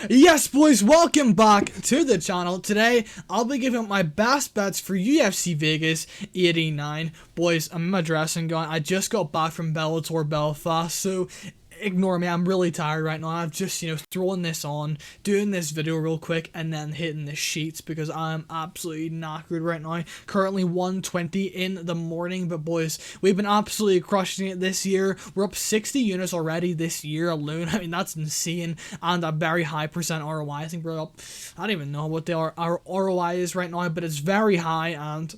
Yes, boys, welcome back to the channel. Today, I'll be giving my best bets for UFC Vegas 89. Boys, I'm in my dressing gown. I just got back from Bellator Belfast, so ignore me. I'm really tired right now. I've just, throwing this on, doing this video real quick, and then hitting the sheets because I'm absolutely knackered right now. Currently 1:20 in the morning, but boys, we've been absolutely crushing it this year. We're up 60 units already this year alone. I mean, that's insane, and a very high percent ROI. I think we're up, I don't even know what our ROI is right now, but it's very high, and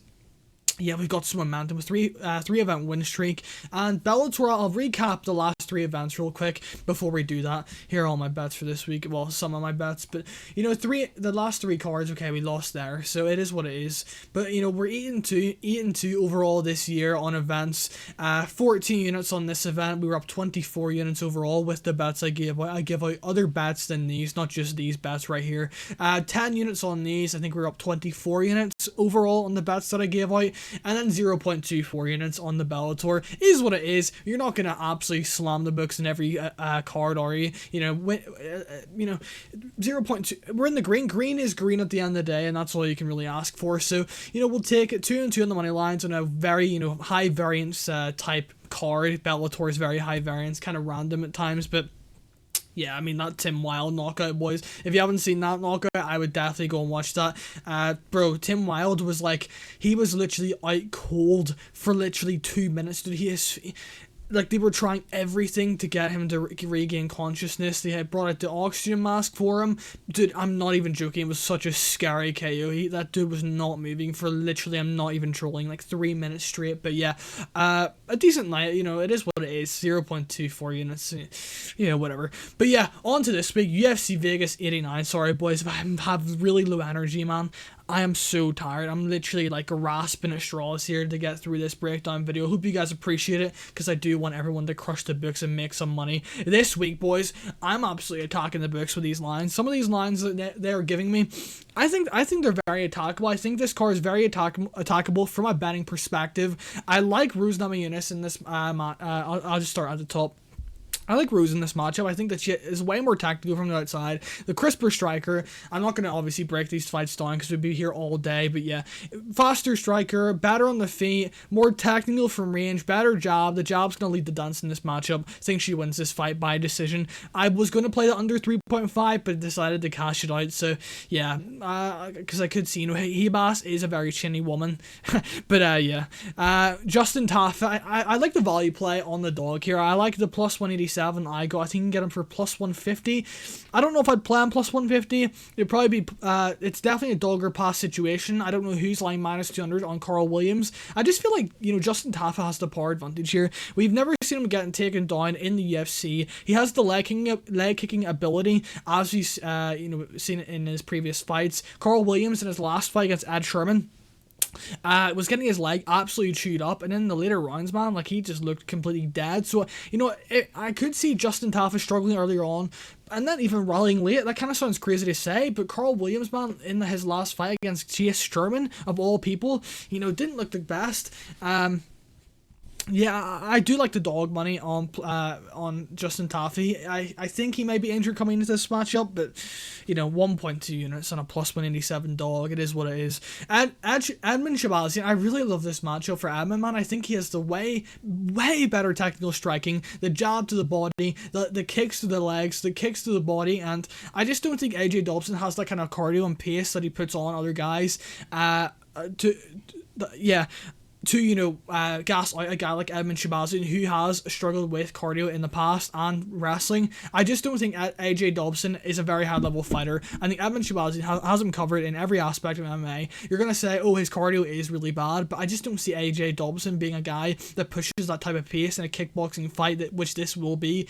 yeah, we've got some momentum with three event win streak. And Bellator, I'll recap the last three events real quick before we do that. Here are all my bets for this week. Well, some of my bets, but the last three cards, okay, we lost there, so it is what it is. But we're eating two overall this year on events. 14 units on this event. We were up 24 units overall with the bets I gave out. I give out other bets than these, not just these bets right here. 10 units on these. I think we're up 24 units overall on the bets that I gave out. And then 0.24 units on the Bellator is what it is. You're not going to absolutely slam the books in every card, are you? 0.2. We're in the green. Green is green at the end of the day, and that's all you can really ask for. So, we'll take it 2 and 2 on the money lines on a very, high variance type card. Bellator is very high variance, kind of random at times, but yeah, I mean, that Tim Wild knockout, boys. If you haven't seen that knockout, I would definitely go and watch that. Bro, Tim Wild was like, he was literally out cold for literally 2 minutes. Dude, they were trying everything to get him to regain consciousness. They had brought out the oxygen mask for him. Dude, I'm not even joking. It was such a scary KO. That dude was not moving for literally, I'm not even trolling, like 3 minutes straight. But yeah, a decent night. It is what it is. 0.24 units. Whatever. But yeah, on to this week. UFC Vegas 89. Sorry, boys, if I have really low energy, man. I am so tired. I'm literally like rasping at straws here to get through this breakdown video. Hope you guys appreciate it, because I do want everyone to crush the books and make some money. This week, boys, I'm absolutely attacking the books with these lines. Some of these lines that they're giving me, I think they're very attackable. I think this card is very attackable from a betting perspective. I like Namajunas in this. I'll just start at the top. I like Rose in this matchup. I think that she is way more tactical from the outside. The crisper striker. I'm not going to obviously break these fights down because we'd be here all day. But yeah, faster striker, better on the feet, more technical from range, better jab. The jab's going to lead the dance in this matchup. I think she wins this fight by decision. I was going to play the under 3.5, but decided to cash it out. So yeah, because I could see, Ribas is a very chinny woman. But yeah, Justin Tafa. I like the value play on the dog here. I like the plus 187. I think you can get him for plus 150. I don't know if I'd play him plus 150. It'd probably be it's definitely a dog or pass situation. I don't know who's lying minus 200 on Carl Williams. I just feel like Justin Tafa has the power advantage here. We've never seen him getting taken down in the UFC. He has the leg kicking ability, as we've seen in his previous fights. Carl Williams in his last fight against Ed Sherman was getting his leg absolutely chewed up, and in the later rounds, man, like, he just looked completely dead. So I could see Justin Tafa struggling earlier on, and then even rallying late. That kind of sounds crazy to say, but Carl Williams, man, in his last fight against Chase Sherman, of all people, didn't look the best. Yeah, I do like the dog money on Justin Taffy. I think he may be injured coming into this matchup, but 1.2 units on a plus 187 dog. It is what it is. And Edmund Shabazian, I really love this matchup for Edmund, man. I think he has the way better technical striking, the jab to the body, the kicks to the legs, the kicks to the body, and I just don't think AJ Dobson has that kind of cardio and pace that he puts on other guys. Gas out a guy like Edmund Shabazian, who has struggled with cardio in the past and wrestling. I just don't think AJ Dobson is a very high level fighter. I think Edmund Shabazian has him covered in every aspect of MMA. You're going to say, oh, his cardio is really bad, but I just don't see AJ Dobson being a guy that pushes that type of pace in a kickboxing fight, which this will be.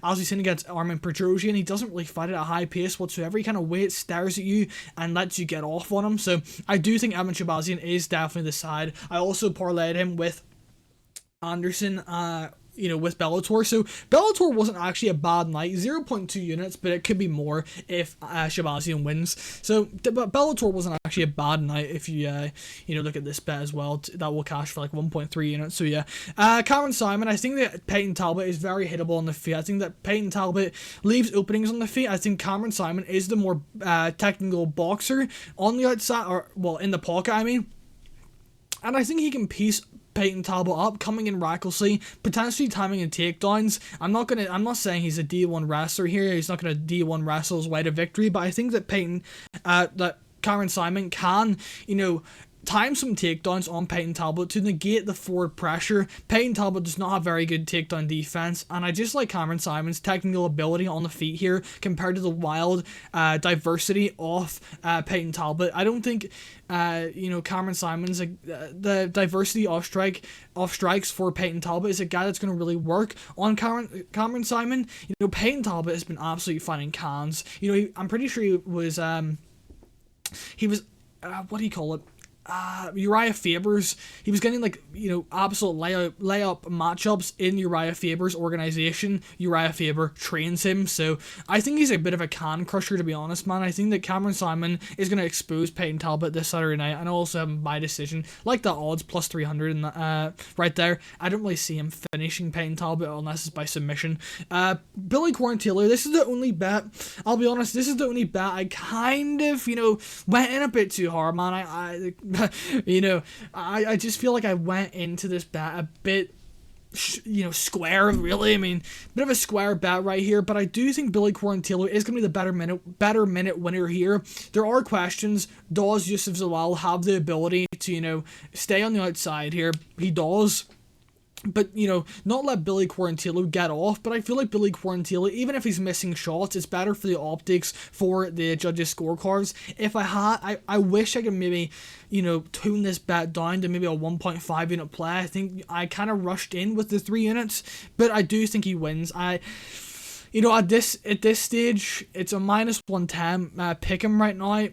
As we've seen against Armin Petrosian, he doesn't really fight at a high pace whatsoever. He kind of waits, stares at you, and lets you get off on him. So I do think Edmund Shabazian is definitely the side. I also parlayed him with Anderson with Bellator. So Bellator wasn't actually a bad night, 0.2 units, but it could be more if Shabazian wins. So but Bellator wasn't actually a bad night if you look at this bet as well. That will cash for like 1.3 units. So yeah, Cameron Simon, I think that Peyton Talbot is very hittable on the feet. I think that Peyton Talbot leaves openings on the feet. I think Cameron Simon is the more technical boxer on the outside, or well, in the pocket, I mean. And I think he can piece Peyton Talbot up, coming in recklessly, potentially timing in takedowns. I'm not saying he's a D1 wrestler here. He's not gonna D1 wrestle his way to victory, but I think that that Cameron Simon can, time some takedowns on Peyton Talbot to negate the forward pressure. Peyton Talbot does not have very good takedown defense, and I just like Cameron Simon's technical ability on the feet here compared to the wild diversity of Peyton Talbot. I don't think Cameron Simon's the diversity of strikes for Peyton Talbot is a guy that's going to really work on Cameron Simon. Peyton Talbot has been absolutely finding cans. I'm pretty sure he was what do you call it? Uriah Faber's. He was getting absolute layup matchups in Uriah Faber's organization. Uriah Faber trains him, so I think he's a bit of a can crusher, to be honest, man. I think that Cameron Simon is going to expose Peyton Talbot this Saturday night, and I also have him by decision. Like that odds plus 300 and right there. I don't really see him finishing Peyton Talbot unless it's by submission. Billy Quarantillo, this is the only bet. I'll be honest, this is the only bet I kind of went in a bit too hard, man. I just feel like I went into this bet a bit, square, really. I mean, bit of a square bet right here, but I do think Billy Quarantillo is going to be the better minute winner here. There are questions. Does Yusuf Zalal have the ability to, stay on the outside here? He does. But, not let Billy Quarantillo get off. But I feel like Billy Quarantillo, even if he's missing shots, it's better for the optics for the judges' scorecards. If I wish I could maybe, tune this bet down to maybe a 1.5 unit play. I think I kind of rushed in with the 3 units. But I do think he wins. At this stage, it's a minus 110 pick him right now.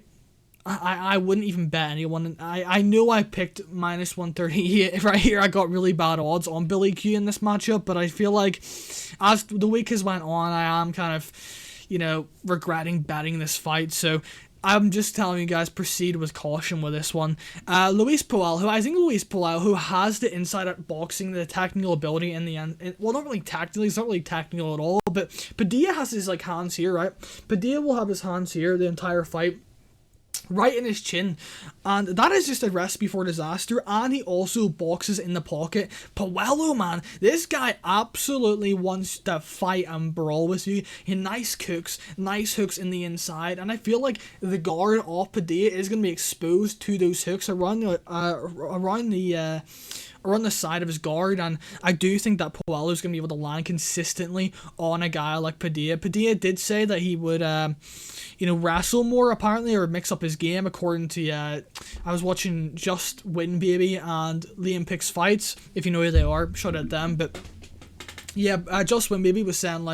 I wouldn't even bet anyone. I know I picked minus 130 right here. I got really bad odds on Billy Q in this matchup, but I feel like as the week has went on, I am kind of, regretting betting this fight. So I'm just telling you guys, proceed with caution with this one. Luis Puel, who has the inside out boxing, the technical ability in the end. Well, not really technically, he's not really technical at all, but Padilla has his hands here, right? Padilla will have his hands here the entire fight, right in his chin, and that is just a recipe for disaster. And he also boxes in the pocket. Puello, man, this guy absolutely wants to fight and brawl with you. He nice hooks in the inside, and I feel like the guard off Padilla is going to be exposed to those hooks around the side of his guard, and I do think that Puello is going to be able to land consistently on a guy like Padilla. Padilla did say that he would, wrestle more, apparently, or mix up his game, according to, I was watching Just Win Baby and Liam Picks Fights. If you know who they are, shout out them. But yeah, Just Win Baby was saying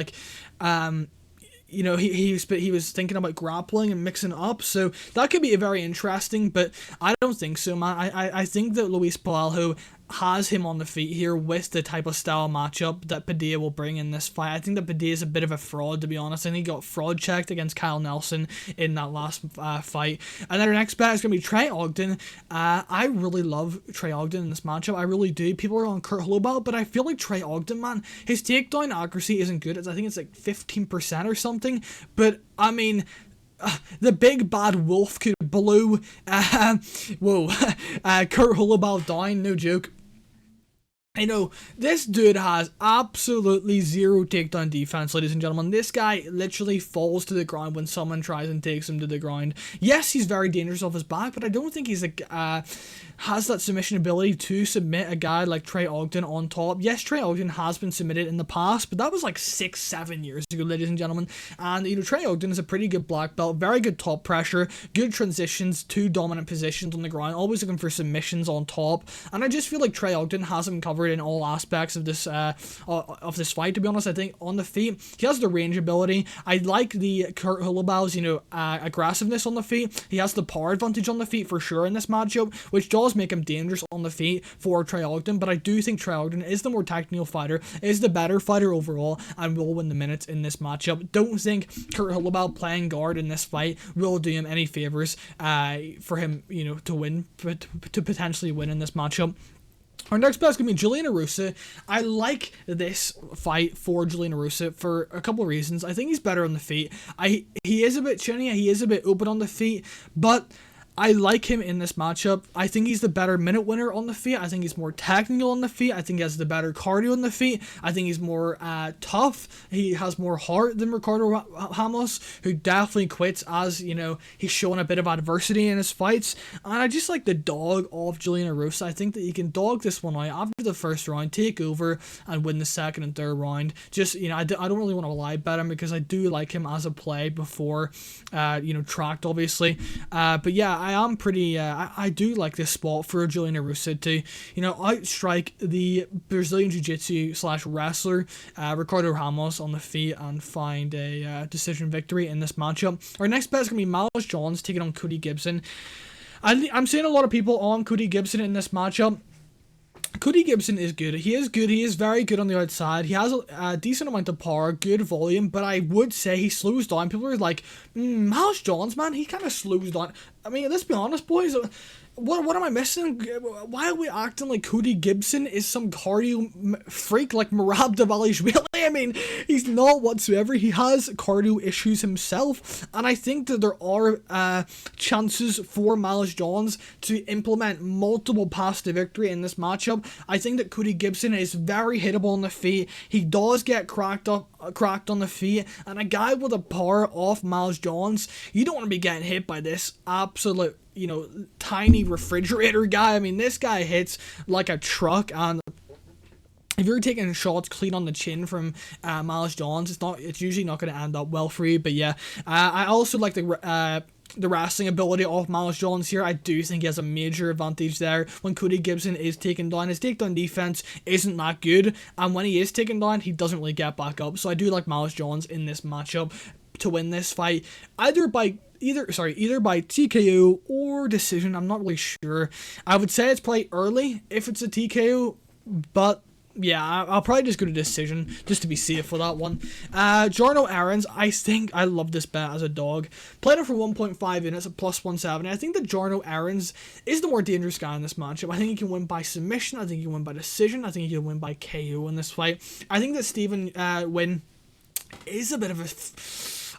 he was thinking about grappling and mixing it up, so that could be very interesting, but I don't think so, man. I think that Luis Puello has him on the feet here with the type of style matchup that Padilla will bring in this fight. I think that Padilla is a bit of a fraud, to be honest. I think he got fraud checked against Kyle Nelson in that last fight. And then our next bet is going to be Trey Ogden. I really love Trey Ogden in this matchup. I really do. People are on Kurt Holobaugh, but I feel like Trey Ogden, man, his takedown accuracy isn't good. I think it's 15% or something. But, I mean, the big bad wolf could blow Kurt Holobaugh down, no joke. I know, this dude has absolutely zero takedown defense, ladies and gentlemen. This guy literally falls to the ground when someone tries and takes him to the ground. Yes, he's very dangerous off his back, but I don't think he's has that submission ability to submit a guy like Trey Ogden on top. Yes, Trey Ogden has been submitted in the past, but that was 6-7 years ago, ladies and gentlemen. And, Trey Ogden is a pretty good black belt, very good top pressure, good transitions to dominant positions on the ground, always looking for submissions on top. And I just feel like Trey Ogden has him covered favored in all aspects of this fight, to be honest. I think on the feet, he has the range ability. I like the Kurt Holobaug's, aggressiveness on the feet. He has the power advantage on the feet for sure in this matchup, which does make him dangerous on the feet for Trey Ogden, but I do think Trey Ogden is the more technical fighter, is the better fighter overall, and will win the minutes in this matchup. Don't think Kurt Holobaugh playing guard in this fight will do him any favors for him, to win, to potentially win in this matchup. Our next bet is going to be Julian Erusa. I like this fight for Julian Erusa for a couple of reasons. I think he's better on the feet. He is a bit chinny, he is a bit open on the feet, but I like him in this matchup. I think he's the better minute winner on the feet. I think he's more technical on the feet. I think he has the better cardio on the feet. I think he's more tough. He has more heart than Ricardo Ramos, who definitely quits as, he's showing a bit of adversity in his fights. And I just like the dog of Julian Erusa. I think that he can dog this one out after the first round, take over, and win the second and third round. Just, I don't really want to lie about him because I do like him as a play before, tracked, obviously. But yeah, I am pretty, I do like this spot for Julian Erusa to, outstrike the Brazilian Jiu-Jitsu / wrestler, Ricardo Ramos on the feet and find a decision victory in this matchup. Our next bet is going to be Miles Johns taking on Cody Gibson. I'm seeing a lot of people on Cody Gibson in this matchup. Cody Gibson is good. He is good. He is very good on the outside. He has a decent amount of power, good volume, but I would say he slows down. People are like, Miles Johns, man, he kind of slows down. I mean, let's be honest, boys. What am I missing? Why are we acting like Cody Gibson is some cardio freak like Merab Dvalishvili? I mean, he's not whatsoever. He has cardio issues himself, and I think that there are chances for Miles Johns to implement multiple paths to victory in this matchup. I think that Cody Gibson is very hittable on the feet. He does get cracked on the feet, and a guy with the power of Miles Johns, you don't want to be getting hit by this absolute tiny refrigerator guy. I mean, this guy hits like a truck, and if you're taking shots clean on the chin from Miles Johns, it's usually not going to end up well for you. But yeah, I also like the wrestling ability of Miles Johns here. I do think he has a major advantage there when Cody Gibson is taken down. His takedown defense isn't that good, and when he is taken down, he doesn't really get back up. So I do like Miles Johns in this matchup to win this fight, either by TKO or decision. I'm not really sure. I would say it's probably early if it's a TKO, but yeah, I'll probably just go to decision just to be safe for that one. Jarno Aarons, I think I love this bet as a dog. Played it for 1.5 units at plus 170. I think that Jarno Aarons is the more dangerous guy in this matchup. I think he can win by submission. I think he can win by decision. I think he can win by KO in this fight. I think that Stephen Wynn is a bit of a...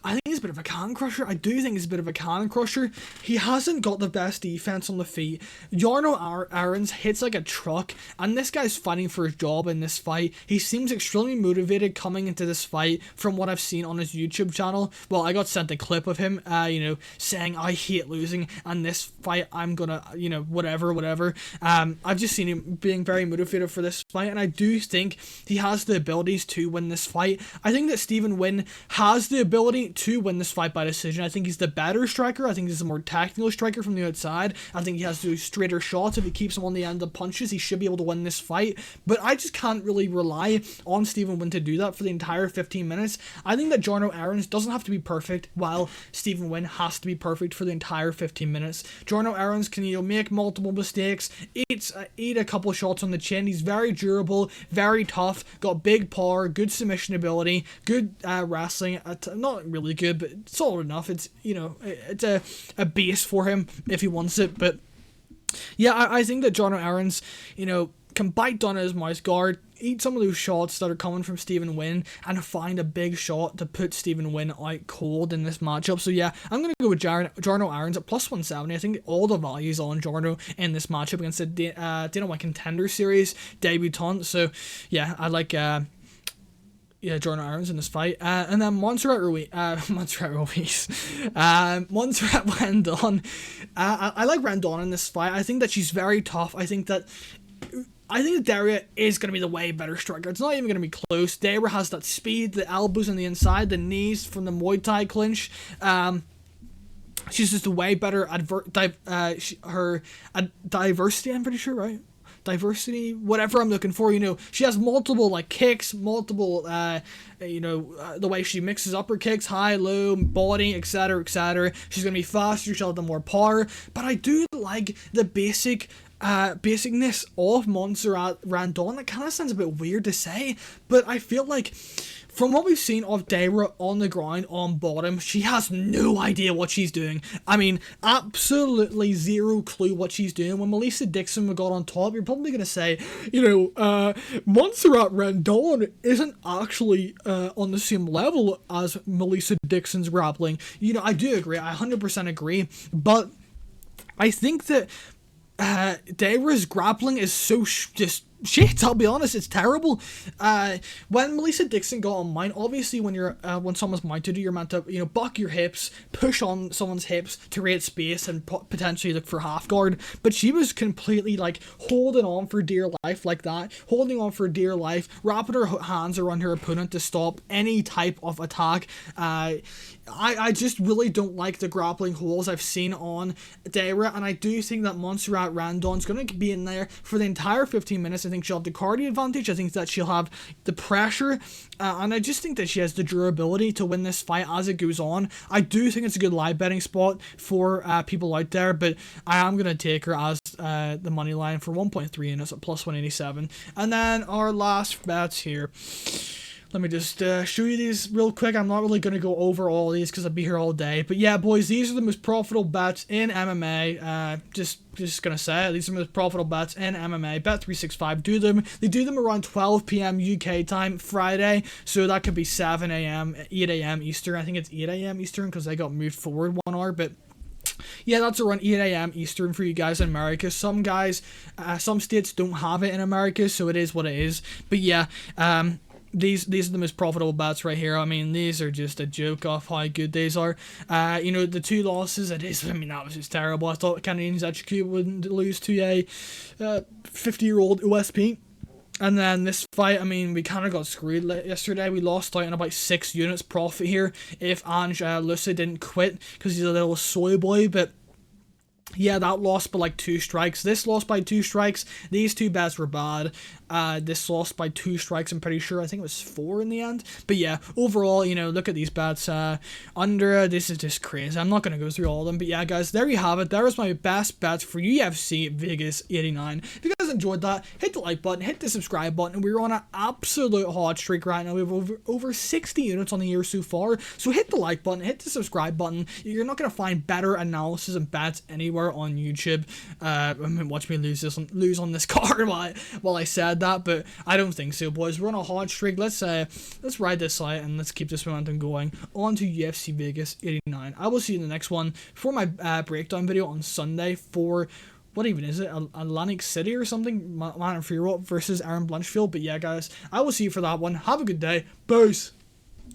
I think he's a bit of a can crusher. I do think he's a bit of a can crusher. He hasn't got the best defense on the feet. Jarno Aarons hits like a truck, and this guy's fighting for his job in this fight. He seems extremely motivated coming into this fight from what I've seen on his YouTube channel. Well, I got sent a clip of him, saying, I hate losing, and this fight, I'm gonna, whatever. I've just seen him being very motivated for this fight, and I do think he has the abilities to win this fight. I think that Stephen Wynn has the ability to win this fight by decision. I think he's the better striker. I think he's the more technical striker from the outside. I think he has to do straighter shots. If he keeps him on the end of punches, he should be able to win this fight. But I just can't really rely on Stephen Wynn to do that for the entire 15 minutes. I think that Jarno Aarons doesn't have to be perfect, while Stephen Wynn has to be perfect for the entire 15 minutes. Jarno Aarons can make multiple mistakes, eat a couple shots on the chin. He's very durable, very tough, got big power, good submission ability, good wrestling. Not really good, but solid enough. It's it's a base for him if he wants it. But yeah, I think that Jarno Aarons can bite down his mouse guard, eat some of those shots that are coming from Stephen Wynn, and find a big shot to put Stephen Wynn out cold in this matchup. So yeah, I'm going to go with Jarno Aarons at plus 170. I think all the values on Jarno in this matchup against the Dana White Contender Series debutant. So yeah, I like Jarno Aarons in this fight. And then Montserrat Rendon. I like Rendon in this fight. I think that she's very tough. I think that Daria is going to be the way better striker. It's not even going to be close. Daria has that speed, the elbows on the inside, the knees from the Muay Thai clinch. She's just a way better diversity, I'm pretty sure, right? diversity, whatever I'm looking for. You know, she has multiple like kicks, multiple the way she mixes upper kicks, high, low, body, etc., etc. She's gonna be faster. She'll have the more power. But I do like the basicness of Montserrat Randon. That kind of sounds a bit weird to say, but I feel like from what we've seen of Dara on the ground, on bottom, she has no idea what she's doing. I mean, absolutely zero clue what she's doing. When Melissa Dixon got on top, you're probably going to say, Montserrat Randon isn't actually on the same level as Melissa Dixon's grappling. You know, I do agree. I 100% agree. But I think that Dara's grappling is so just shit, I'll be honest, it's terrible. When Melissa Dixon got on mine, obviously when someone's mounted, you're meant to, buck your hips, push on someone's hips to create space and potentially look for half guard, but she was completely like holding on for dear life like that, holding on for dear life, wrapping her hands around her opponent to stop any type of attack. I just really don't like the grappling holes I've seen on Dara, and I do think that Montserrat Randon's going to be in there for the entire 15 minutes. I think she'll have the cardio advantage. I think that she'll have the pressure, and I just think that she has the durability to win this fight as it goes on. I do think it's a good live betting spot for people out there, but I am going to take her as the money line for 1.3 units at plus 187. And then our last bets here. Let me just show you these real quick. I'm not really going to go over all these because I'll be here all day. But yeah, boys, these are the most profitable bets in MMA. Just going to say it. These are the most profitable bets in MMA. Bet365 do them. They do them around 12 p.m. UK time Friday. So that could be 7 a.m., 8 a.m. Eastern. I think it's 8 a.m. Eastern because they got moved forward 1 hour. But yeah, that's around 8 a.m. Eastern for you guys in America. Some states don't have it in America, so it is what it is. But yeah, these are the most profitable bets right here. I mean, these are just a joke of how good these are. The 2 losses, that was just terrible. I thought Canadians HQ wouldn't lose to a 50-year-old OSP. And then this fight, I mean, we kind of got screwed yesterday. We lost out on about 6 units profit here if Ange Lussa didn't quit because he's a little soy boy. But yeah, that lost by like 2 strikes. This lost by 2 strikes. These 2 bets were bad. This lost by 2 strikes, I'm pretty sure. I think it was 4 in the end. But yeah, overall, look at these bets. This is just crazy. I'm not going to go through all of them. But yeah, guys, there you have it. There was my best bets for UFC Vegas 89. If you guys enjoyed that, hit the like button, hit the subscribe button. We're on an absolute hot streak right now. We have over 60 units on the year so far. So hit the like button, hit the subscribe button. You're not going to find better analysis and bets anywhere on YouTube. Watch me lose on this card while I said that, but I don't think so, boys. We're on a hot streak. Let's ride this out and let's keep this momentum going on to UFC Vegas 89. I will see you in the next one for my breakdown video on Sunday for what even is it? Atlantic City or something? Manor Freeroll versus Aaron Blanchfield. But yeah, guys, I will see you for that one. Have a good day. Peace.